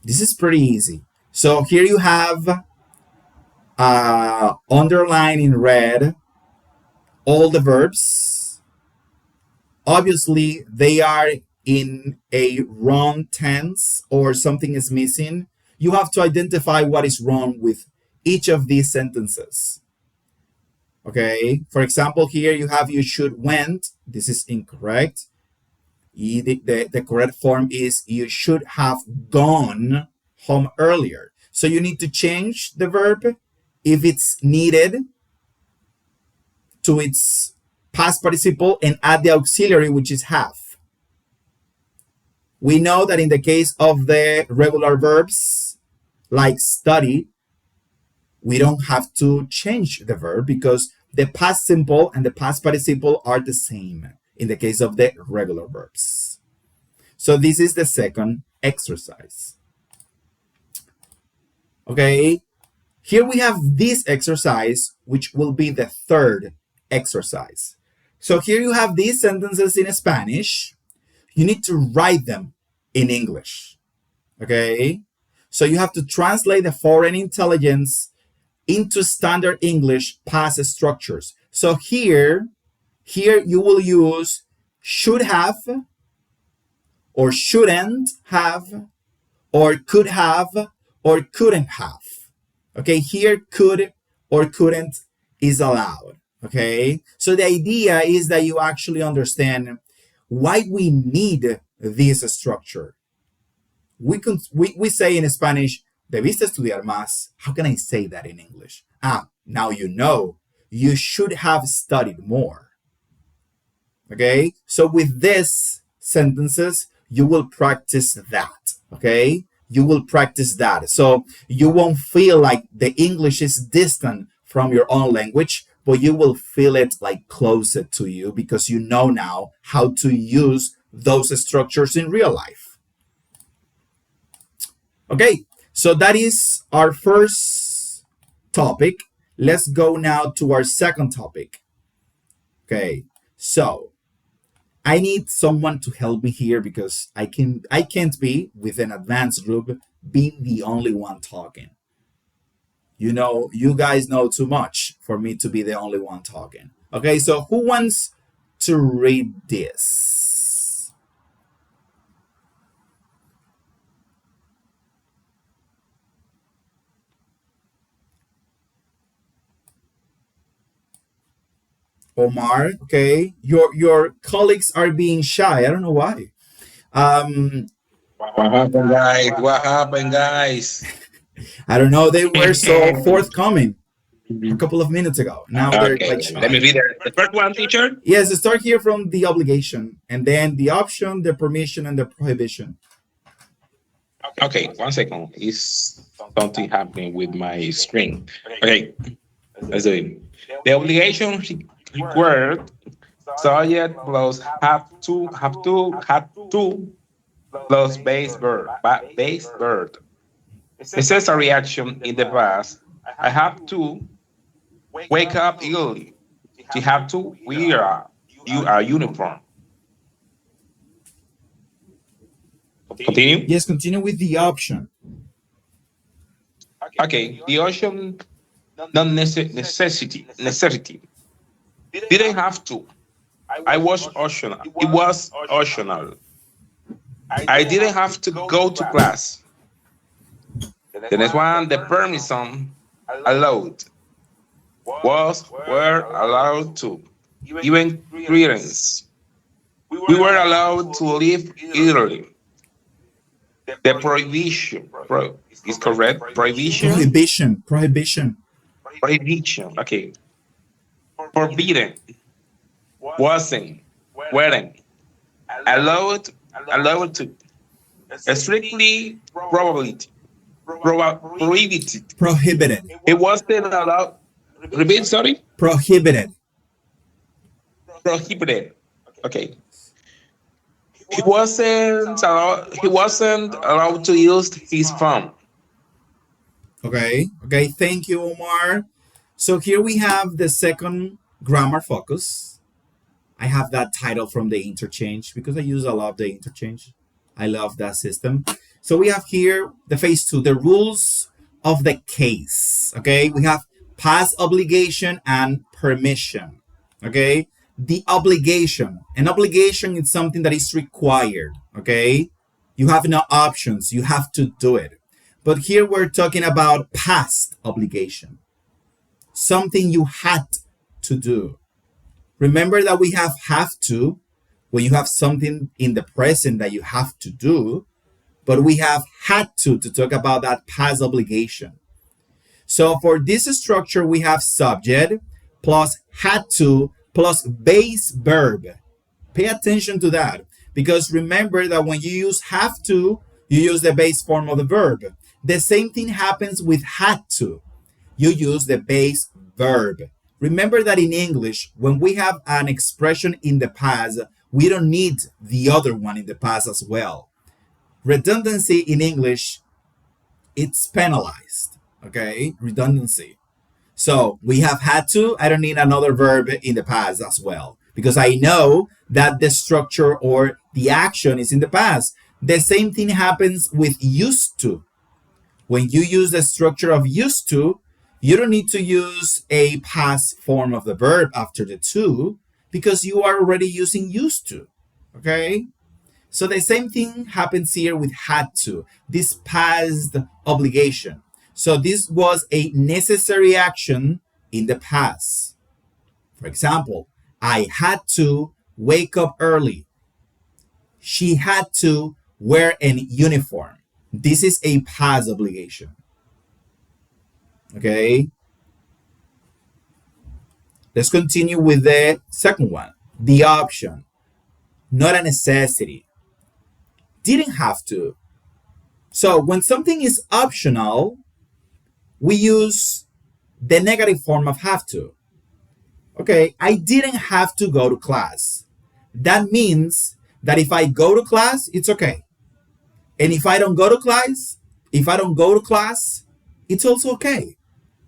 This is pretty easy. So here you have underline in red all the verbs. Obviously, they are in a wrong tense or something is missing. You have to identify what is wrong with each of these sentences. Okay, for example, here you have you should went. This is incorrect. The correct form is you should have gone home earlier. So you need to change the verb if it's needed to its past participle and add the auxiliary, which is have. We know that in the case of the regular verbs, like study, we don't have to change the verb because the past simple and the past participle are the same in the case of the regular verbs. So this is the second exercise. Okay, here we have this exercise, which will be the third exercise. So here you have these sentences in Spanish. You need to write them in English. Okay, so you have to translate the foreign intelligence into standard English past structures. So here you will use should have, or shouldn't have, or could have, or couldn't have. Okay, here could or couldn't is allowed. Okay, so the idea is that you actually understand why we need this structure. We say in Spanish, debiste estudiar más. How can I say that in English? Now you know. You should have studied more. Okay, so with these sentences, you will practice that. Okay, you will practice that. So you won't feel like the English is distant from your own language, but you will feel it like closer to you because you know now how to use those structures in real life. Okay, so that is our first topic. Let's go now to our second topic. Okay, so I need someone to help me here because I can't be with an advanced group being the only one talking. You guys know too much for me to be the only one talking. Okay, so who wants to read this? Omar, okay. Your colleagues are being shy. I don't know why. What happened, guys? What happened, guys? I don't know. They were so forthcoming a couple of minutes ago. Now they're Okay, like shy. let me read the first one, teacher. Yes, start here from the obligation, and then the option, the permission, and the prohibition. Okay, 1 second. Is something happening with my screen? Okay, let's do it. The obligation required subject plus have to plus base verb. It says a reaction in the past. I have to wake up early. You have to wear a uniform. Continue. Yes, continue with the option. Okay, the option non necessity. Didn't have to. I was optional. It was optional. I didn't have to go to class. The next one, the permission allowed were allowed to. Even clearance. We were allowed to leave early. The prohibition is correct. Prohibition. Prohibition. Okay. Forbidden. Wasn't. Weren't. Allowed to. Strictly probability. Prohibited. It wasn't allowed. Repeat, sorry. Prohibited. Okay. He wasn't allowed to use his phone. Okay. Thank you, Omar. So here we have the second grammar focus. I have that title from the interchange because I use a lot of the interchange. I love that system. So we have here the phase 2, the rules of the case. Okay, we have past obligation and permission. Okay, the obligation. An obligation is something that is required. Okay, you have no options. You have to do it. But here we're talking about past obligation. Something you had to do. Remember that we have to when you have something in the present that you have to do, but we have had to talk about that past obligation. So for this structure, we have subject plus had to plus base verb. Pay attention to that because remember that when you use have to, you use the base form of the verb. The same thing happens with had to. You use the base verb. Remember that in English, when we have an expression in the past, we don't need the other one in the past as well. Redundancy in English, it's penalized, okay? Redundancy. So we have had to, I don't need another verb in the past as well, because I know that the structure or the action is in the past. The same thing happens with used to. When you use the structure of used to, you don't need to use a past form of the verb after the to, because you are already using used to, okay? So the same thing happens here with had to, this past obligation. So this was a necessary action in the past. For example, I had to wake up early. She had to wear an uniform. This is a past obligation. Okay. Let's continue with the second one. The option. Not a necessity. Didn't have to. So when something is optional, we use the negative form of have to. Okay, I didn't have to go to class. That means that if I go to class, it's okay. And if I don't go to class, it's also okay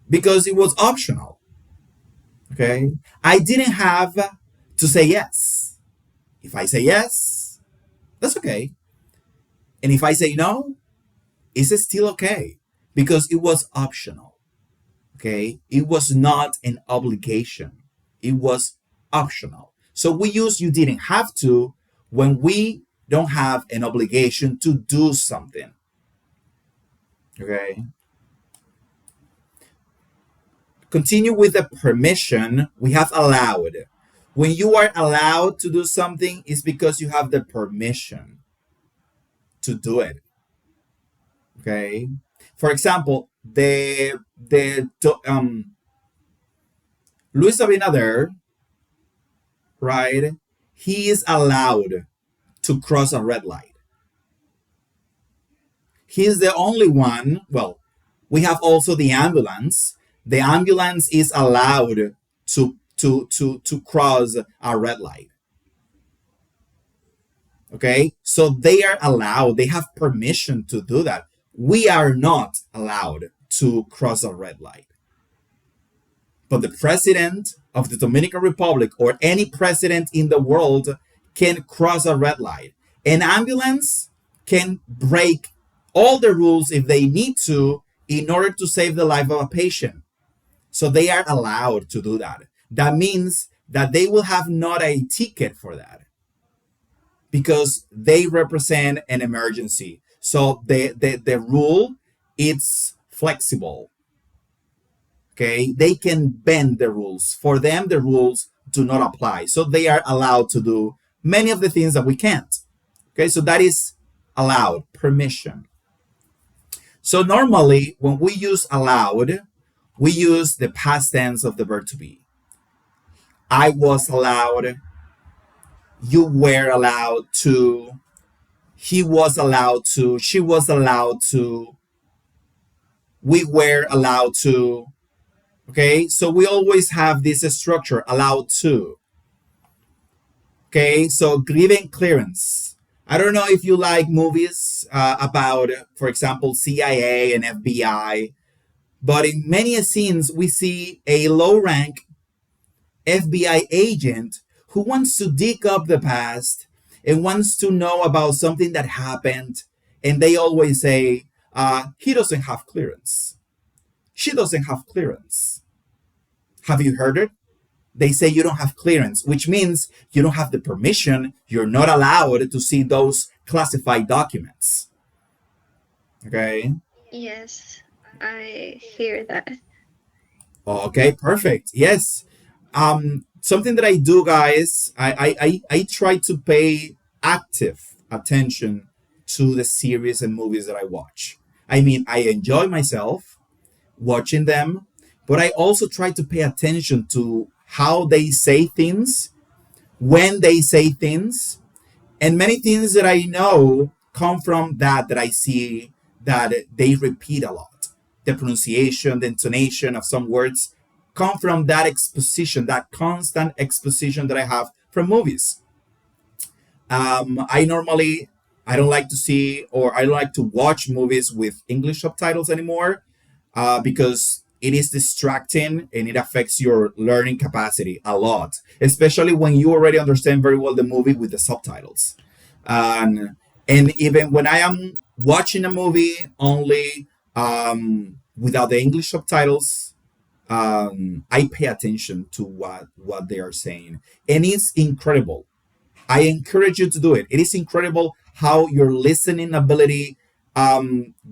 because it was optional. Okay, I didn't have to say yes. If I say yes, that's okay. And if I say no, it's still okay because it was optional. Okay? It was not an obligation. It was optional. So we use you didn't have to when we don't have an obligation to do something. Okay? Continue with the permission. We have allowed. When you are allowed to do something, it's because you have the permission to do it. Okay? For example, Luis Abinader, right? He is allowed to cross a red light. He is the only one. Well, we have also the ambulance. The ambulance is allowed to cross a red light. Okay, so they are allowed. They have permission to do that. We are not allowed to cross a red light. But the president of the Dominican Republic or any president in the world can cross a red light. An ambulance can break all the rules if they need to in order to save the life of a patient. So they are allowed to do that. That means that they will have not a ticket for that because they represent an emergency. So the rule, it's flexible. Okay, they can bend the rules. For them, the rules do not apply. So they are allowed to do many of the things that we can't. Okay, so that is allowed, permission. So normally, when we use allowed, we use the past tense of the verb to be. I was allowed, you were allowed to, he was allowed to, she was allowed to, we were allowed to. Okay, so we always have this structure, allowed to. Okay, so given clearance. I don't know if you like movies about, for example, CIA and FBI, but in many scenes we see a low-rank FBI agent who wants to dig up the past and wants to know about something that happened, and they always say, he doesn't have clearance. She doesn't have clearance. Have you heard it? They say you don't have clearance, which means you don't have the permission. You're not allowed to see those classified documents. Okay? Yes, I hear that. Okay, perfect. Yes. Something that I do, guys, I try to pay active attention to the series and movies that I watch. I mean, I enjoy myself watching them, but I also try to pay attention to how they say things, when they say things, and many things that I know come from that I see that they repeat a lot. The pronunciation, the intonation of some words come from that exposition, that constant exposition that I have from movies. I don't like to see or I don't like to watch movies with English subtitles anymore because it is distracting and it affects your learning capacity a lot, especially when you already understand very well the movie with the subtitles. And even when I am watching a movie only without the English subtitles, I pay attention to what they are saying. And it's incredible. I encourage you to do it. It is incredible how your listening ability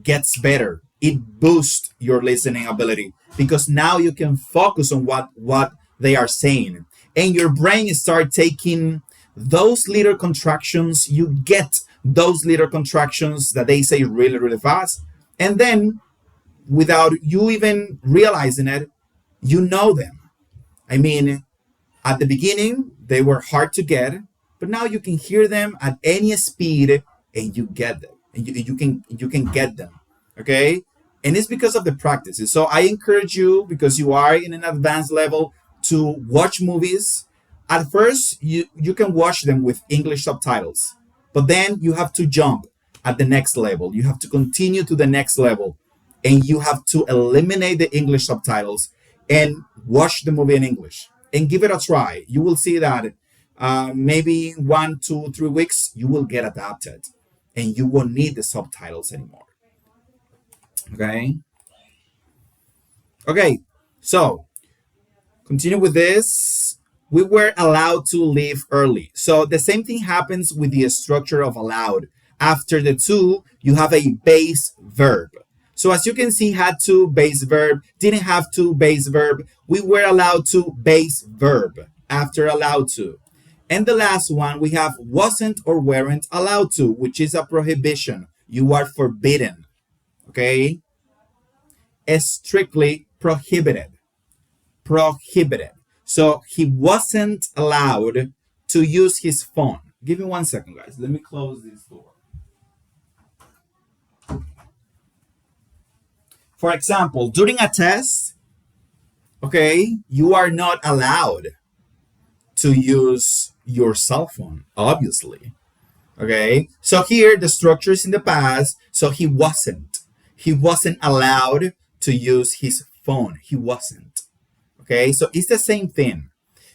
gets better. It boosts your listening ability because now you can focus on what they are saying. And your brain start taking those little contractions. You get those little contractions that they say really, really fast. And then without you even realizing it, you know them. I mean, at the beginning, they were hard to get, but now you can hear them at any speed and you get them. And you can get them. Okay? And it's because of the practices. So I encourage you, because you are in an advanced level, to watch movies. At first, you can watch them with English subtitles, but then you have to jump at the next level. You have to continue to the next level, and you have to eliminate the English subtitles and watch the movie in English and give it a try. You will see that maybe 1, 2, 3 weeks, you will get adapted and you won't need the subtitles anymore. Okay. Okay. So continue with this. We were allowed to leave early. So the same thing happens with the structure of allowed. After the to, you have a base verb. So as you can see, had to base verb, didn't have to base verb. We were allowed to base verb after allowed to. And the last one, we have wasn't or weren't allowed to, which is a prohibition. You are forbidden. Okay? Is strictly prohibited. Prohibited. So he wasn't allowed to use his phone. Give me 1 second, guys. Let me close this door. For example, during a test, okay, you are not allowed to use your cell phone, obviously. Okay, so here the structure is in the past, so he wasn't. He wasn't allowed to use his phone. He wasn't. Okay, so it's the same thing.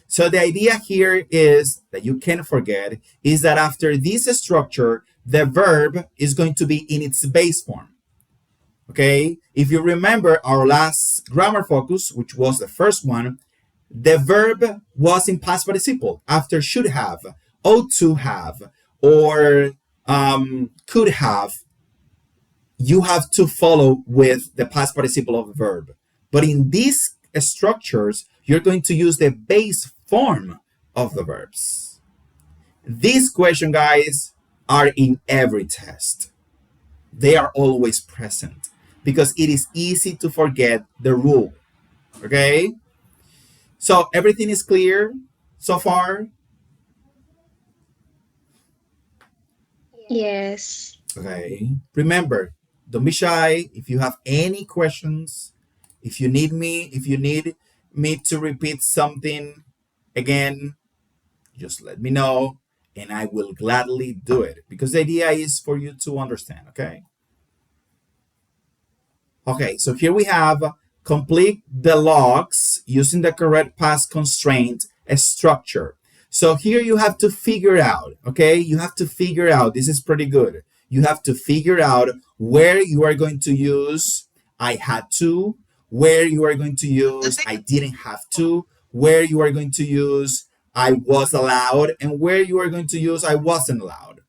So the idea here is that you can't forget is that after this structure, the verb is going to be in its base form. Okay, if you remember our last grammar focus, which was the first one, the verb was in past participle after should have, ought to have, or could have. You have to follow with the past participle of the verb. But in these structures, you're going to use the base form of the verbs. These questions, guys, are in every test. They are always present because it is easy to forget the rule. Okay? So everything is clear so far? Yes. Okay. Remember, don't be shy. If you have any questions, if you need me to repeat something again, just let me know and I will gladly do it because the idea is for you to understand, okay? Okay, so here we have complete the logs using the correct past constraint structure. So here you have to figure out, okay? You have to figure out, this is pretty good. You have to figure out where you are going to use I had to, where you are going to use I didn't have to, where you are going to use I was allowed, and where you are going to use I wasn't allowed.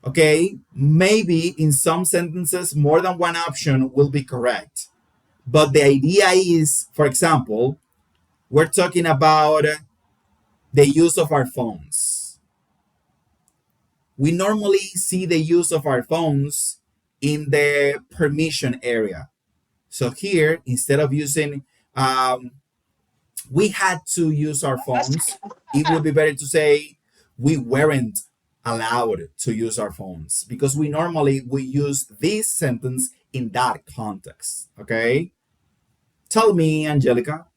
Okay, maybe in some sentences more than one option will be correct. But the idea is, for example, we're talking about the use of our phones. We normally see the use of our phones in the permission area. So here, instead of using, we had to use our phones, it would be better to say we weren't allowed to use our phones because we use this sentence in that context. Okay? Tell me, Angelica.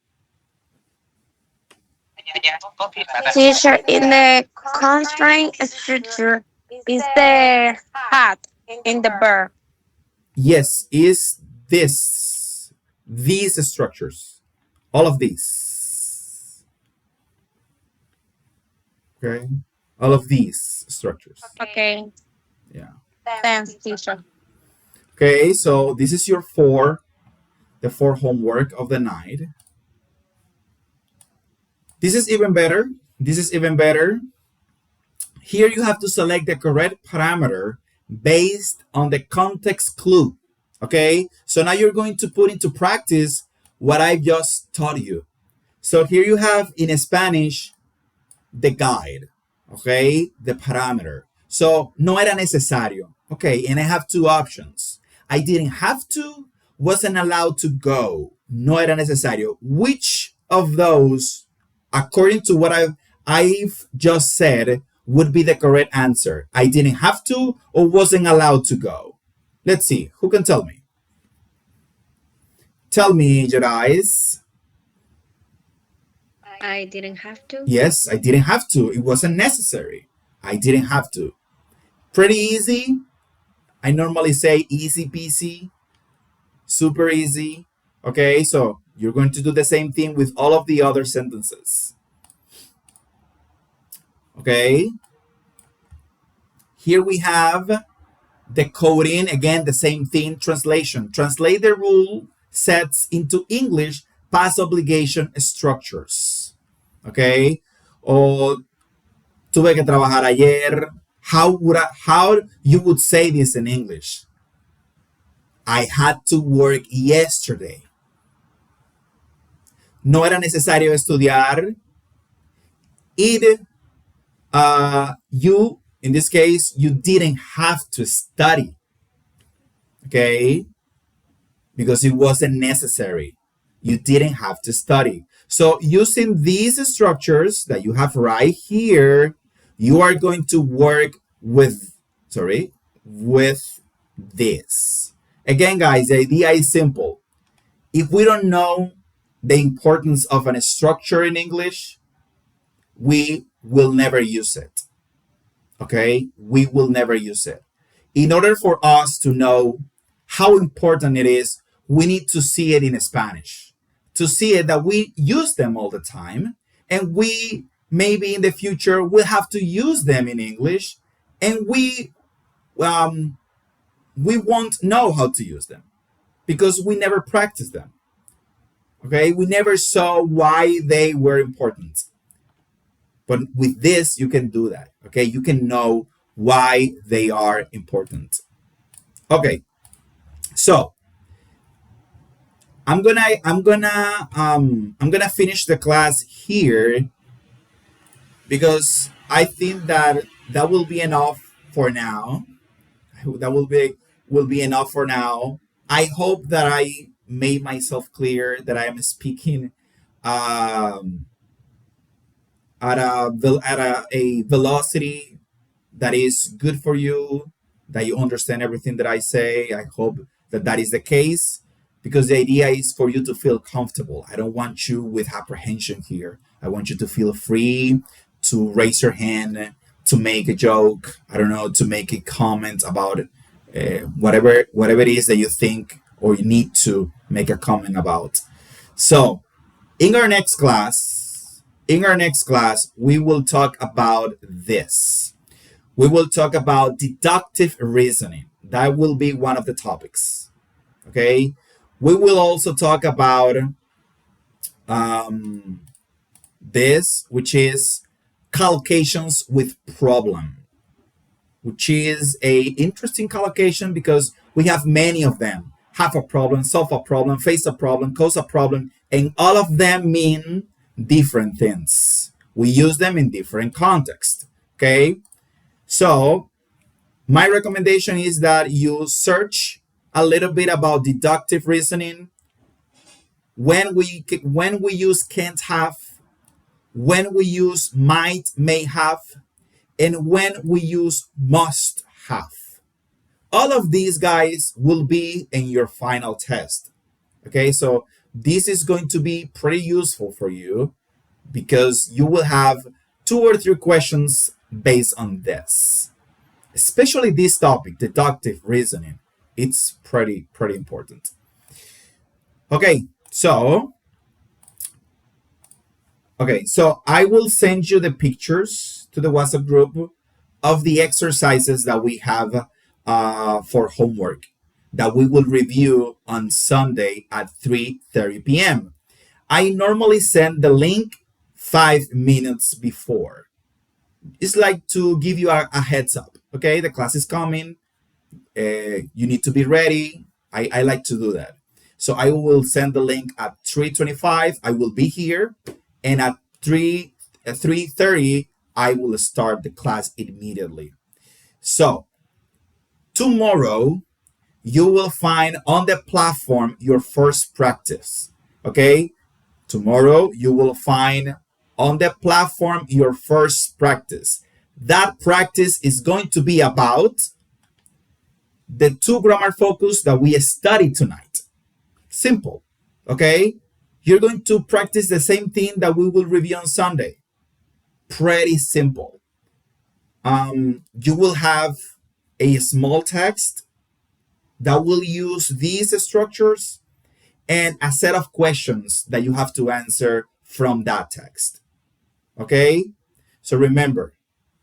Teacher, in the constraint structure, is the had in the verb. Yes, is these structures, all of these. Okay? All of these structures. Okay. Yeah. Thanks, teacher. Okay, so this is your the four homework of the night. This is even better. This is even better. Here you have to select the correct parameter based on the context clue. Okay, so now you're going to put into practice what I just taught you. So here you have in Spanish the guide. Okay, the parameter. So no era necesario. Okay, and I have two options. I didn't have to, wasn't allowed to go. No era necesario. Which of those, according to what I've just said, would be the correct answer? I didn't have to or wasn't allowed to go? Let's see. Who can tell me? Tell me, your eyes. I didn't have to. Yes, I didn't have to. It wasn't necessary. I didn't have to. Pretty easy. I normally say easy peasy, super easy. Okay, so you're going to do the same thing with all of the other sentences. Okay. Here we have the coding. Again, the same thing. Translation. Translate the rule sets into English past obligation structures. Okay. O tuve que trabajar ayer. How you would say this in English? I had to work yesterday. No era necesario estudiar. You, in this case, you didn't have to study. Okay? Because it wasn't necessary. You didn't have to study. So using these structures that you have right here, you are going to work with this. Again, guys, the idea is simple. If we don't know the importance of a structure in English, we will never use it. Okay? We will never use it. In order for us to know how important it is, we need to see it in Spanish. To see it that we use them all the time, and we maybe in the future will have to use them in English, and we won't know how to use them because we never practiced them. Okay, we never saw why they were important. But with this, you can do that. Okay, you can know why they are important. Okay, so I'm gonna finish the class here because I think that will be enough for now. That will be enough for now. I hope that I made myself clear, that I am speaking at a velocity that is good for you, that you understand everything that I say. I hope that is the case, because the idea is for you to feel comfortable. I don't want you with apprehension here. I want you to feel free to raise your hand, to make a joke, I don't know, to make a comment about whatever it is that you think or you need to make a comment about. So in our next class, we will talk about this. We will talk about deductive reasoning. That will be one of the topics. Okay. We will also talk about this, which is collocations with problem, which is a interesting collocation because we have many of them. Have a problem, solve a problem, face a problem, cause a problem, and all of them mean different things. We use them in different contexts. Okay, so my recommendation is that you search a little bit about deductive reasoning. When we use can't have, when we use might, may have, and when we use must have. All of these guys will be in your final test. Okay, so this is going to be pretty useful for you because you will have 2 or 3 questions based on this. Especially this topic, deductive reasoning. It's pretty important. Okay, so I will send you the pictures to the WhatsApp group of the exercises that we have for homework that we will review on Sunday at 3:30 p.m. I normally send the link 5 minutes before. It's like to give you a heads up. Okay, the class is coming. You need to be ready. I like to do that. So I will send the link at 3:25. I will be here, and at 3:30 I will start the class immediately. So tomorrow you will find on the platform your first practice. Okay, tomorrow you will find on the platform your first practice. That practice is going to be about the 2 grammar focus that we studied tonight. Simple. Okay, you're going to practice the same thing that we will review on Sunday. Pretty simple. You will have a small text that will use these structures and a set of questions that you have to answer from that text. Okay, so remember,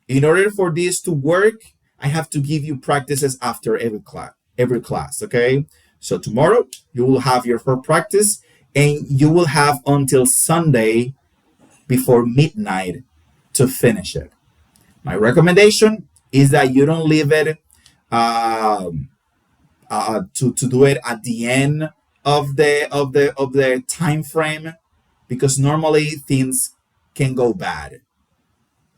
In order for this to work, I have to give you practices after every class, okay? So tomorrow you will have your first practice and you will have until Sunday before midnight to finish it. My recommendation is that you don't leave it to do it at the end of the time frame, because normally things can go bad.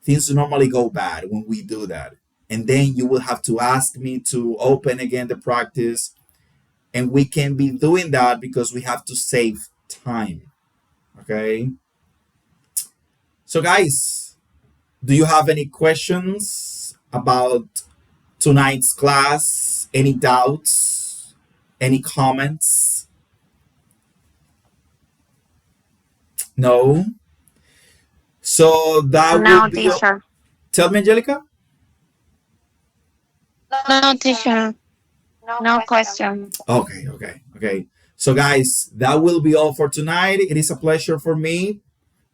Things normally go bad when we do that. And then you will have to ask me to open again the practice. And we can be doing that because we have to save time. Okay? So, guys, do you have any questions about tonight's class? Any doubts? Any comments? No? So that No, will be. teacher. Tell me, Angelica. No, teacher. No question. Okay. So, guys, that will be all for tonight. It is a pleasure for me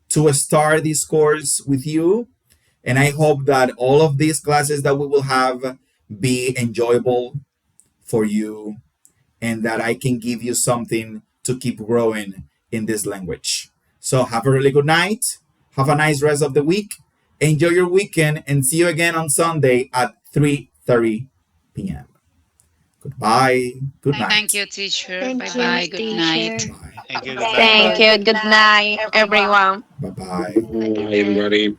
to start this course with you. And I hope that all of these classes that we will have be enjoyable for you and that I can give you something to keep growing in this language. So have a really good night. Have a nice rest of the week. Enjoy your weekend and see you again on Sunday at 3:30 p.m. Goodbye. Good night. Thank you, teacher. Thank Bye you, bye. Good night. teacher. Bye. Thank you. Thank you. Good night, everyone. Bye-bye. Hi, everybody.